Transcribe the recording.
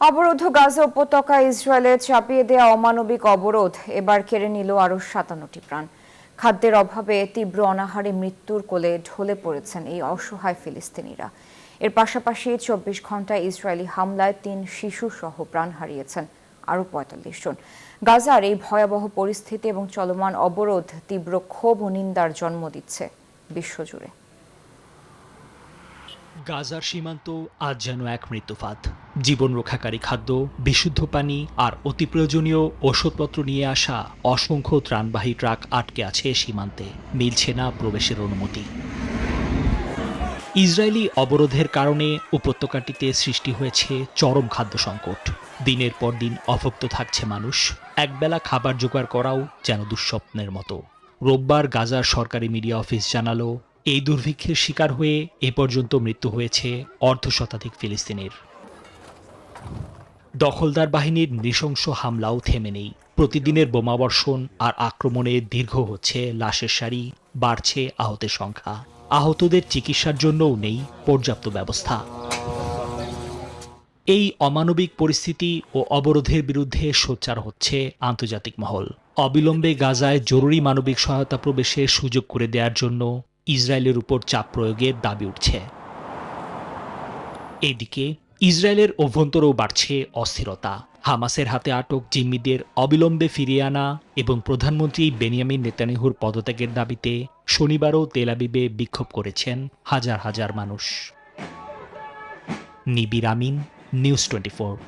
অবরুদ্ধ গাজা উপত্যকায় ইসরায়েলের চাপিয়ে দেয়া অমানবিক অবরোধ এবার কেড়ে নিল আরও ৫৭টি প্রাণ। খাদ্যের অভাবে তীব্র অনাহারে মৃত্যুর কোলে ঢলে পড়েছেন এই অসহায় ফিলিস্তিনিরা। এর পাশাপাশি ২৪ ঘণ্টায় ইসরায়েলি হামলায় ৩ শিশু সহ প্রাণ হারিয়েছেন আরও ৪৫ জন। গাজার এই ভয়াবহ পরিস্থিতি এবং চলমান অবরোধ তীব্র ক্ষোভ ও নিন্দার জন্ম দিচ্ছে বিশ্বজুড়ে। গাজার সীমান্ত আজ যেন এক মৃত্যুফাত। জীবন রক্ষাকারী খাদ্য, বিশুদ্ধ পানি আর অতি প্রয়োজনীয় ওষুধপত্র নিয়ে আসা অসংখ্য ত্রাণবাহী ট্রাক আটকে আছে সীমান্তে, মিলছে না প্রবেশের অনুমতি। ইসরায়েলি অবরোধের কারণে উপত্যকাটিতে সৃষ্টি হয়েছে চরম খাদ্য সংকট। দিনের পর দিন অভুক্ত থাকছে মানুষ। একবেলা খাবার জোগাড় করাও যেন দুঃস্বপ্নের মতো। রোববার গাজার সরকারি মিডিয়া অফিস জানালো, এই দুর্ভিক্ষের শিকার হয়ে এ পর্যন্ত মৃত্যু হয়েছে অর্ধশতাধিক ফিলিস্তিনির। দখলদার বাহিনীর নৃশংস হামলাও থেমে নেই। প্রতিদিনের বোমাবর্ষণ আর আক্রমণে দীর্ঘ হচ্ছে লাশের সারি, বাড়ছে আহতের সংখ্যা। আহতদের চিকিৎসার জন্যও নেই পর্যাপ্ত ব্যবস্থা। এই অমানবিক পরিস্থিতি ও অবরোধের বিরুদ্ধে সোচ্চার হচ্ছে আন্তর্জাতিক মহল। অবিলম্বে গাজায় জরুরি মানবিক সহায়তা প্রবেশের সুযোগ করে দেওয়ার জন্য ইসরায়েলের উপর চাপ প্রয়োগের দাবি উঠছে। এদিকে ইসরায়েলের অভ্যন্তরেও বাড়ছে অস্থিরতা। হামাসের হাতে আটক জিম্মিদের অবিলম্বে ফিরিয়ে আনা এবং প্রধানমন্ত্রী বেনিয়ামিন নেতানিয়াহুর পদত্যাগের দাবিতে শনিবারও তেল আবিবে বিক্ষোভ করেছেন হাজার হাজার মানুষ। নিবির আমিন, নিউজ 24।